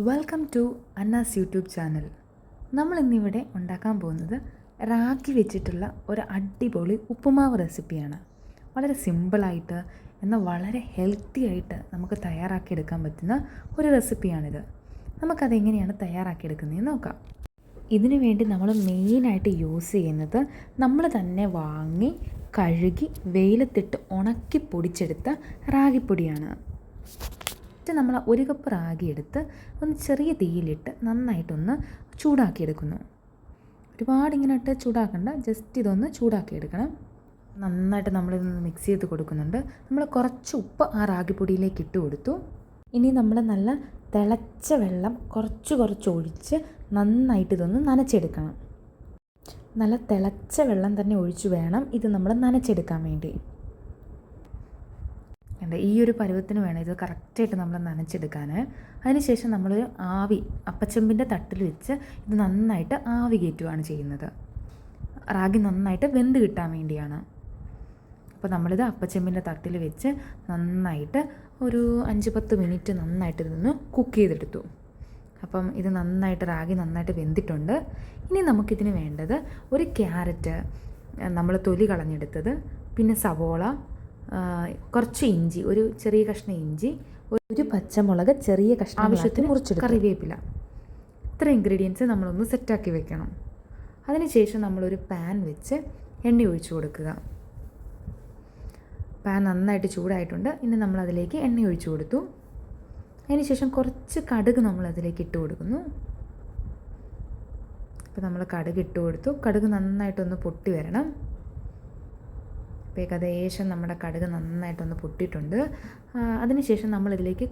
Welcome to Anna's YouTube channel. നമ്മളിന്നിവിടെ ഉണ്ടാക്കാൻ പോകുന്നത് റാഗി വെച്ചിട്ടുള്ള ഒരു അടിപൊളി ഉപ്പുമാവ് റെസിപ്പിയാണ്. വളരെ സിമ്പിളായിട്ട് എന്നാൽ വളരെ ഹെൽത്തി ആയിട്ട് നമുക്ക് തയ്യാറാക്കിയെടുക്കാൻ പറ്റുന്ന ഒരു റെസിപ്പിയാണിത്. നമുക്കതെങ്ങനെയാണ് തയ്യാറാക്കിയെടുക്കുന്നതെന്ന് നോക്കാം. ഇതിനു വേണ്ടി നമ്മൾ മെയിനായിട്ട് യൂസ് ചെയ്യുന്നത് നമ്മൾ തന്നെ വാങ്ങി കഴുകി വെയിലത്തിട്ട് ഉണക്കി പൊടിച്ചെടുത്ത റാഗിപ്പൊടിയാണ്. നമ്മൾ ഒരു കപ്പ് റാഗി എടുത്ത് ഒന്ന് ചെറിയ തീയിലിട്ട് നന്നായിട്ടൊന്ന് ചൂടാക്കിയെടുക്കുന്നു. ഒരുപാട് ഇങ്ങനെ ഇട്ട് ചൂടാക്കണ്ട, ജസ്റ്റ് ഇതൊന്ന് ചൂടാക്കിയെടുക്കണം. നന്നായിട്ട് നമ്മളിതൊന്ന് മിക്സ് ചെയ്ത് കൊടുക്കുന്നുണ്ട്. നമ്മൾ കുറച്ച് ഉപ്പ് ആ റാഗിപ്പൊടിയിലേക്ക് ഇട്ട് കൊടുത്തു. ഇനി നമ്മൾ നല്ല തിളച്ച വെള്ളം കുറച്ച് ഒഴിച്ച് നന്നായിട്ട് ഇതൊന്ന് നനച്ചെടുക്കണം. നല്ല തിളച്ച വെള്ളം തന്നെ ഒഴിച്ച് വേണം ഇത് നമ്മൾ നനച്ചെടുക്കാൻ വേണ്ടി. ഈ ഒരു പരുവത്തിന് വേണം ഇത് കറക്റ്റായിട്ട് നമ്മൾ നനച്ചെടുക്കാൻ. അതിനുശേഷം നമ്മൾ അപ്പച്ചെമ്പിൻ്റെ തട്ടിൽ വെച്ച് ഇത് നന്നായിട്ട് ആവി കയറ്റുകയാണ് ചെയ്യുന്നത്. റാഗി നന്നായിട്ട് വെന്ത് കിട്ടാൻ വേണ്ടിയാണ്. അപ്പോൾ നമ്മളിത് അപ്പച്ചെമ്പിൻ്റെ തട്ടിൽ വെച്ച് നന്നായിട്ട് ഒരു 5-10 മിനിറ്റ് നന്നായിട്ട് ഇതൊന്ന് കുക്ക് ചെയ്തെടുത്തു. അപ്പം ഇത് റാഗി നന്നായിട്ട് വെന്തിട്ടുണ്ട്. ഇനി നമുക്കിതിന് വേണ്ടത് ഒരു ക്യാരറ്റ് നമ്മൾ തൊലി കളഞ്ഞെടുത്തത്, പിന്നെ സവോള, കുറച്ച് ഇഞ്ചി, ഒരു ചെറിയ കഷ്ണം ഇഞ്ചി, ഒരു പച്ചമുളക് ചെറിയ കഷ്ണം, ആവശ്യത്തിന് മുറിച്ചെടുത്ത് കറിവേപ്പില. ഇത്ര ഇൻഗ്രീഡിയൻസ് നമ്മളൊന്ന് സെറ്റാക്കി വെക്കണം. അതിനുശേഷം നമ്മളൊരു പാൻ വെച്ച് എണ്ണ ഒഴിച്ചു കൊടുക്കുക. പാൻ നന്നായിട്ട് ചൂടായിട്ടുണ്ട്. ഇനി നമ്മളതിലേക്ക് എണ്ണ ഒഴിച്ചു കൊടുത്തു. അതിനുശേഷം കുറച്ച് കടുക് നമ്മളതിലേക്ക് ഇട്ട് കൊടുക്കുന്നു. അപ്പോൾ നമ്മൾ കടുക് ഇട്ട് കൊടുത്തു. കടുക് നന്നായിട്ടൊന്ന് പൊട്ടി വരണം. ഏകദേശം നമ്മുടെ കടുക് നന്നായിട്ടൊന്ന് പൊട്ടിയിട്ടുണ്ട്. അതിനുശേഷം നമ്മളിതിലേക്ക്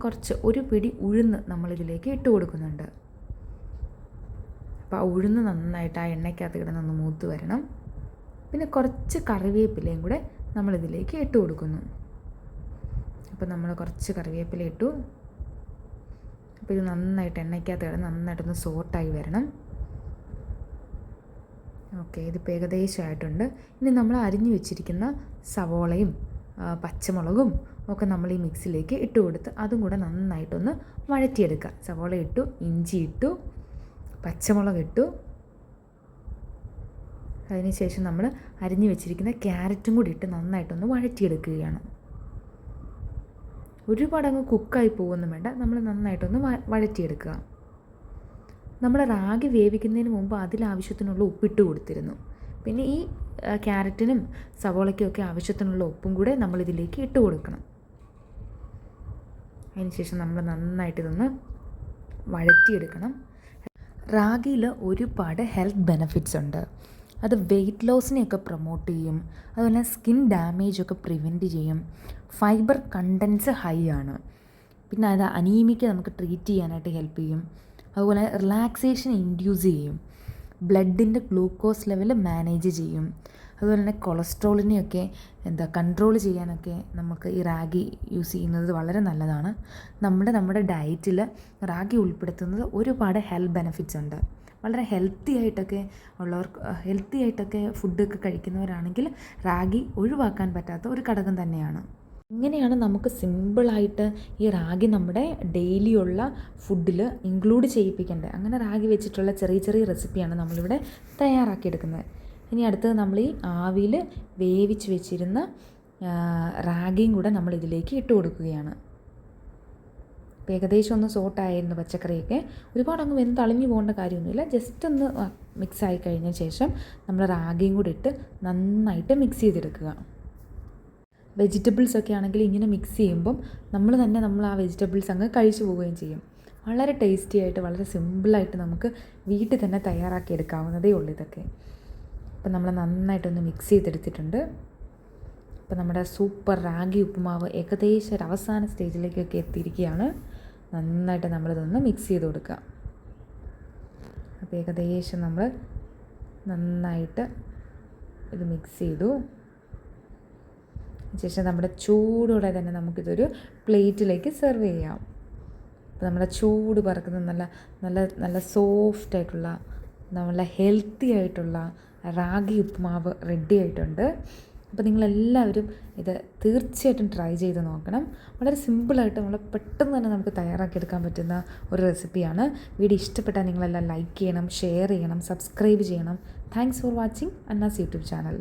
ഒരു പിടി ഉഴുന്ന് നമ്മളിതിലേക്ക് ഇട്ട് കൊടുക്കുന്നുണ്ട്. അപ്പോൾ ആ ഉഴുന്ന് നന്നായിട്ട് ആ എണ്ണയ്ക്കകത്ത് കിടന്നൊന്ന് മൂത്ത് വരണം. പിന്നെ കുറച്ച് കറിവേപ്പിലയും കൂടെ നമ്മളിതിലേക്ക് ഇട്ട് കൊടുക്കുന്നു. അപ്പോൾ നമ്മൾ കുറച്ച് കറിവേപ്പില ഇട്ടു. അപ്പോൾ ഇത് നന്നായിട്ട് എണ്ണയ്ക്കകത്ത് കിടന്ന് നന്നായിട്ടൊന്ന് സോട്ടായി വരണം. ഓക്കെ, ഇതിപ്പോൾ ഏകദേശമായിട്ടുണ്ട്. ഇനി നമ്മൾ അരിഞ്ഞു വെച്ചിരിക്കുന്ന സവോളയും പച്ചമുളകും ഒക്കെ നമ്മൾ ഈ മിക്സിലേക്ക് ഇട്ട് കൊടുത്ത് അതും കൂടെ നന്നായിട്ടൊന്ന് വഴറ്റിയെടുക്കുക. സവോള ഇട്ടു, ഇഞ്ചി ഇട്ടു, പച്ചമുളക് ഇട്ടു. അതിനുശേഷം നമ്മൾ അരിഞ്ഞു വെച്ചിരിക്കുന്ന ക്യാരറ്റും കൂടി ഇട്ട് നന്നായിട്ടൊന്ന് വഴറ്റിയെടുക്കുകയാണ്. ഒരുപാട് അങ്ങ് കുക്കായി പോകുമൊന്നും വേണ്ട, നമ്മൾ നന്നായിട്ടൊന്ന് വഴറ്റിയെടുക്കുക. നമ്മൾ റാഗി വേവിക്കുന്നതിന് മുമ്പ് അതിലാവശ്യത്തിനുള്ള ഉപ്പിട്ട് കൊടുത്തിരുന്നു. പിന്നെ ഈ ക്യാരറ്റിനും സവോളയ്ക്കും ആവശ്യത്തിനുള്ള ഉപ്പും കൂടെ നമ്മളിതിലേക്ക് ഇട്ട് കൊടുക്കണം. അതിനുശേഷം നമ്മൾ നന്നായിട്ട് ഇതൊന്ന് വഴറ്റിയെടുക്കണം. റാഗിയിൽ ഒരുപാട് ഹെൽത്ത് ബെനഫിറ്റ്സ് ഉണ്ട്. അത് വെയ്റ്റ് ലോസിനെയൊക്കെ പ്രൊമോട്ട് ചെയ്യും. അതുപോലെ സ്കിൻ ഡാമേജൊക്കെ പ്രിവെൻറ്റ് ചെയ്യും. ഫൈബർ കണ്ടൻസ് ഹൈ ആണ്. പിന്നെ അത് അനീമിക്ക് നമുക്ക് ട്രീറ്റ് ചെയ്യാനായിട്ട് ഹെൽപ്പ് ചെയ്യും. അതുപോലെ റിലാക്സേഷൻ ഇൻഡ്യൂസ് ചെയ്യും. ബ്ലഡിൻ്റെ ഗ്ലൂക്കോസ് ലെവൽ മാനേജ് ചെയ്യും. അതുപോലെ തന്നെ കൊളസ്ട്രോളിനെയൊക്കെ കൺട്രോൾ ചെയ്യാനൊക്കെ നമുക്ക് ഈ റാഗി യൂസ് ചെയ്യുന്നത് വളരെ നല്ലതാണ്. നമ്മുടെ ഡയറ്റിൽ റാഗി ഉൾപ്പെടുത്തുന്നത് ഒരുപാട് ഹെൽത്ത് ബെനഫിറ്റ്സ് ഉണ്ട്. വളരെ ഹെൽത്തി ആയിട്ടൊക്കെ ഫുഡൊക്കെ കഴിക്കുന്നവരാണെങ്കിൽ റാഗി ഒഴിവാക്കാൻ പറ്റാത്ത ഒരു ഘടകം തന്നെയാണ്. ഇങ്ങനെയാണ് നമുക്ക് സിമ്പിളായിട്ട് ഈ റാഗി നമ്മുടെ ഡെയിലിയുള്ള ഫുഡിൽ ഇൻക്ലൂഡ് ചെയ്യിപ്പിക്കേണ്ടത്. അങ്ങനെ റാഗി വെച്ചിട്ടുള്ള ചെറിയ റെസിപ്പിയാണ് നമ്മളിവിടെ തയ്യാറാക്കിയെടുക്കുന്നത്. ഇനി അടുത്തത് നമ്മൾ ഈ ആവിയിൽ വേവിച്ച് വെച്ചിരുന്ന റാഗിയും കൂടെ നമ്മളിതിലേക്ക് ഇട്ട് കൊടുക്കുകയാണ്. അപ്പോൾ ഏകദേശം ഒന്ന് സോട്ടായിരുന്നു പച്ചക്കറിയൊക്കെ. ഒരുപാട് അങ്ങ് വെന്തളിഞ്ഞു പോകേണ്ട കാര്യമൊന്നുമില്ല. ജസ്റ്റ് ഒന്ന് മിക്സായി കഴിഞ്ഞ ശേഷം നമ്മൾ റാഗിയും കൂടി ഇട്ട് നന്നായിട്ട് മിക്സ് ചെയ്തെടുക്കുക. വെജിറ്റബിൾസൊക്കെ ആണെങ്കിൽ ഇങ്ങനെ മിക്സ് ചെയ്യുമ്പം നമ്മൾ ആ വെജിറ്റബിൾസ് അങ്ങ് കഴിച്ചു പോവുകയും ചെയ്യും. വളരെ ടേസ്റ്റി ആയിട്ട് വളരെ സിമ്പിളായിട്ട് നമുക്ക് വീട്ടിൽ തന്നെ തയ്യാറാക്കി എടുക്കാവുന്നതേ ഉള്ളൂ ഇതൊക്കെ. അപ്പം നമ്മൾ നന്നായിട്ടൊന്ന് മിക്സ് ചെയ്തെടുത്തിട്ടുണ്ട്. അപ്പം നമ്മുടെ സൂപ്പർ റാഗി ഉപ്പുമാവ് ഏകദേശം ഒരു അവസാന സ്റ്റേജിലേക്കൊക്കെ എത്തിയിരിക്കുകയാണ്. നന്നായിട്ട് നമ്മളിതൊന്ന് മിക്സ് ചെയ്ത് കൊടുക്കുക. അപ്പോൾ ഏകദേശം നമ്മൾ നന്നായിട്ട് ഇത് മിക്സ് ചെയ്തു. ശേഷം നമ്മുടെ ചൂടോടെ തന്നെ നമുക്കിതൊരു പ്ലേറ്റിലേക്ക് സെർവ് ചെയ്യാം. അപ്പോൾ നമ്മുടെ ചൂട് പറക്കുന്ന നല്ല സോഫ്റ്റായിട്ടുള്ള നല്ല ഹെൽത്തി ആയിട്ടുള്ള റാഗി ഉപ്പുമാവ് റെഡി ആയിട്ടുണ്ട്. അപ്പോൾ നിങ്ങളെല്ലാവരും ഇത് തീർച്ചയായിട്ടും ട്രൈ ചെയ്ത് നോക്കണം. വളരെ സിമ്പിളായിട്ട് നമ്മൾ പെട്ടെന്ന് തന്നെ നമുക്ക് തയ്യാറാക്കിയെടുക്കാൻ പറ്റുന്ന ഒരു റെസിപ്പിയാണ്. വീഡിയോ ഇഷ്ടപ്പെട്ടാൽ നിങ്ങളെല്ലാം ലൈക്ക് ചെയ്യണം, ഷെയർ ചെയ്യണം, സബ്സ്ക്രൈബ് ചെയ്യണം. Thanks for watching Anna's YouTube channel.